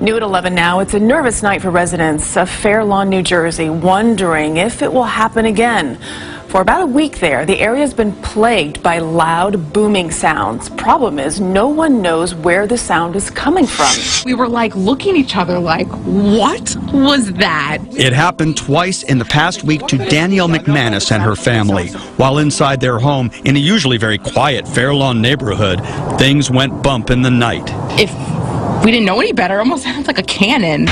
New at 11 now, it's a nervous night for residents of Fair Lawn, New Jersey, wondering if it will happen again. For about a week there, the area's been plagued by loud, booming sounds. Problem is, no one knows where the sound is coming from. We were looking at each other like, what was that? It happened twice in the past week to Danielle McManus and her family. While inside their home, in a usually very quiet Fair Lawn neighborhood, things went bump in the night. If we didn't know any better, it almost sounds like a cannon.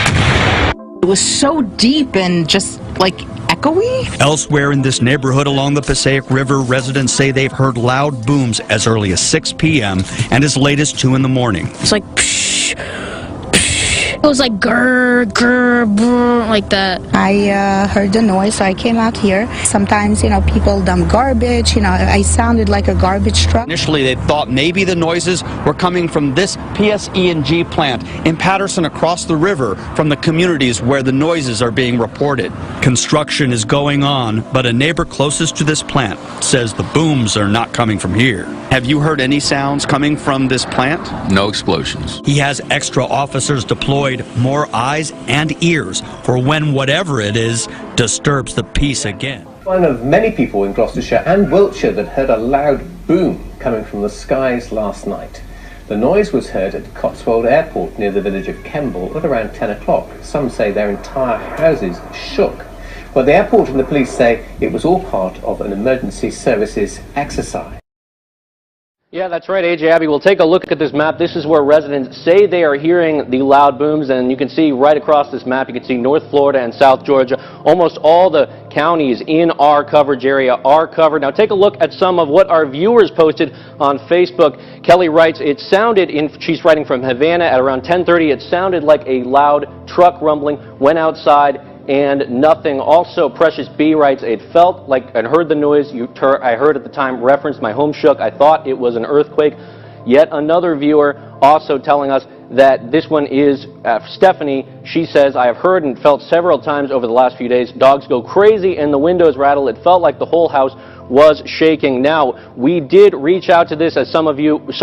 It was so deep and just echoey. Elsewhere in this neighborhood along the Passaic River, residents say they've heard loud booms as early as 6 p.m. and as late as 2 in the morning. It's like psh, psh. It was like grr, grr, brr, like that. I heard the noise, so I came out here. Sometimes, people dump garbage. I sounded like a garbage truck. Initially, they thought maybe the noises were coming from this PSE&G plant in Patterson across the river from the communities where the noises are being reported. Construction is going on, but a neighbor closest to this plant says the booms are not coming from here. Have you heard any sounds coming from this plant? No explosions. He has extra officers deployed, more eyes and ears for when whatever it is disturbs the peace again. One of many people in Gloucestershire and Wiltshire that heard a loud boom coming from the skies last night. The noise was heard at Cotswold Airport near the village of Kemble at around 10 o'clock. Some say their entire houses shook. But the airport and the police say it was all part of an emergency services exercise. Yeah, that's right, AJ. Abby, we'll take a look at this map. This is where residents say they are hearing the loud booms, and you can see right across this map, you can see North Florida and South Georgia. Almost all the counties in our coverage area are covered. Now take a look at some of what our viewers posted on Facebook. Kelly writes, she's writing from Havana at around 10:30. It sounded like a loud truck rumbling, went outside, and nothing. Also, Precious B writes, it felt like I heard the noise I heard at the time referenced my home shook. I thought it was an earthquake. Yet another viewer also telling us that this one is Stephanie. She says, I have heard and felt several times over the last few days, dogs go crazy and the windows rattle. It felt like the whole house was shaking. Now, we did reach out to this, as so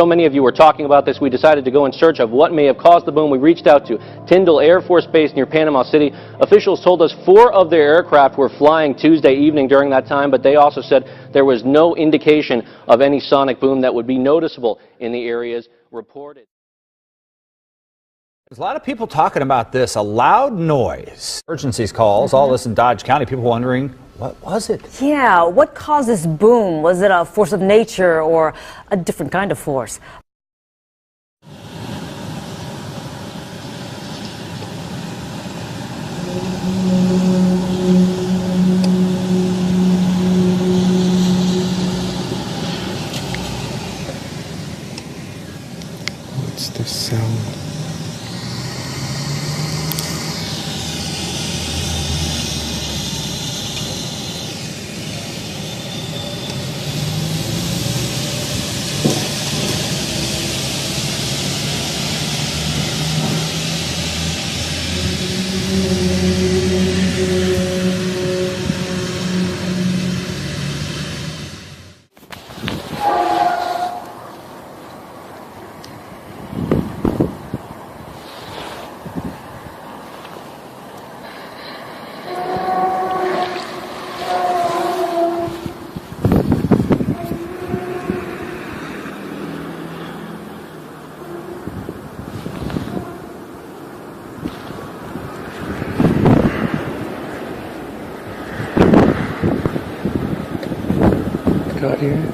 many of you were talking about this. We decided to go in search of what may have caused the boom. We reached out to Tyndall Air Force Base near Panama City. Officials told us 4 of their aircraft were flying Tuesday evening during that time, but they also said there was no indication of any sonic boom that would be noticeable in the areas reported. There's a lot of people talking about this, a loud noise. Emergencies calls, all this in Dodge County, people wondering, what was it? Yeah, what caused this boom? Was it a force of nature or a different kind of force? What's the sound? Got here.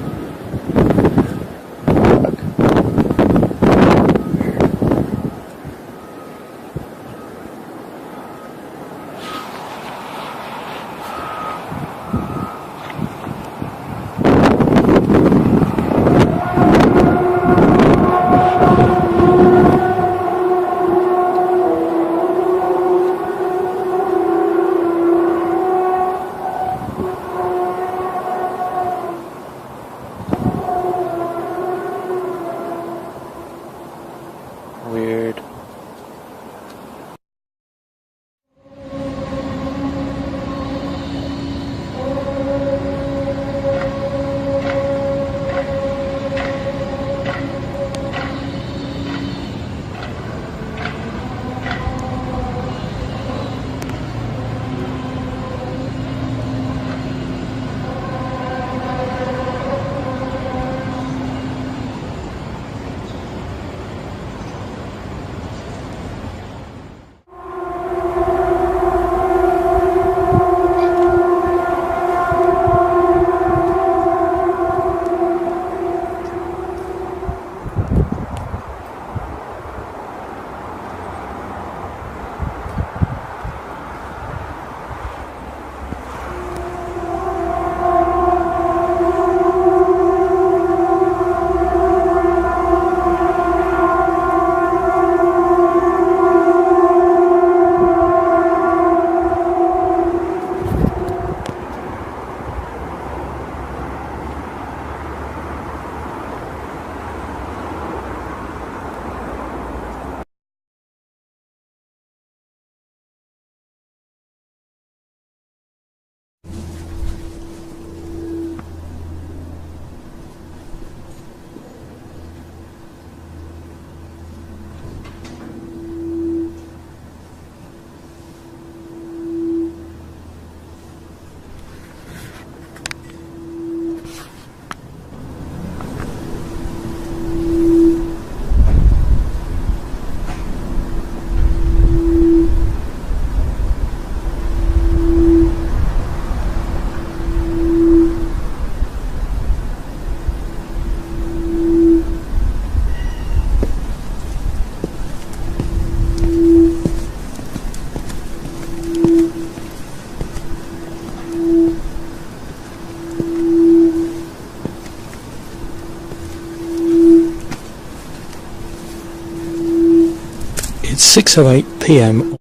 6:08 p.m.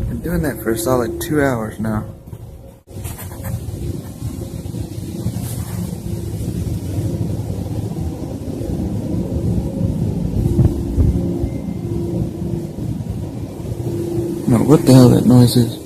Been doing that for a solid 2 hours now. No, what the hell that noise is?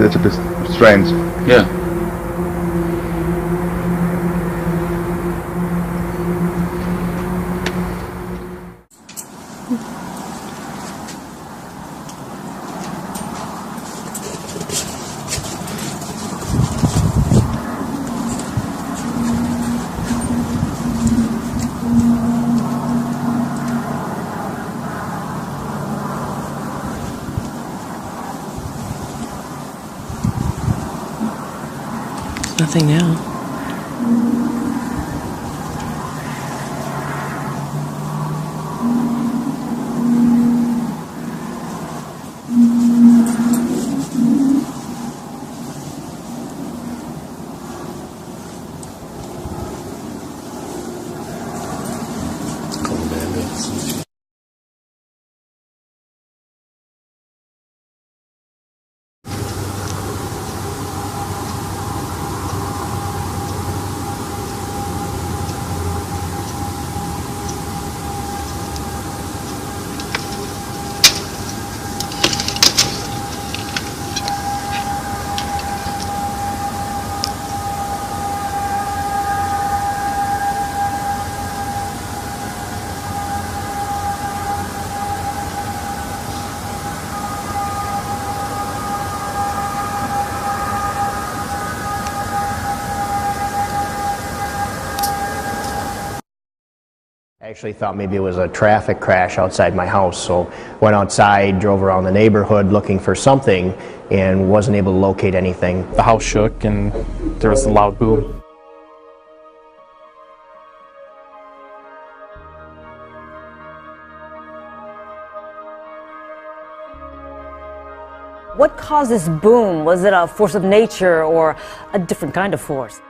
It's a bit strange. Yeah. Nothing now. I actually thought maybe it was a traffic crash outside my house, so went outside, drove around the neighborhood looking for something, and wasn't able to locate anything. The house shook and there was a loud boom. What caused this boom? Was it a force of nature or a different kind of force?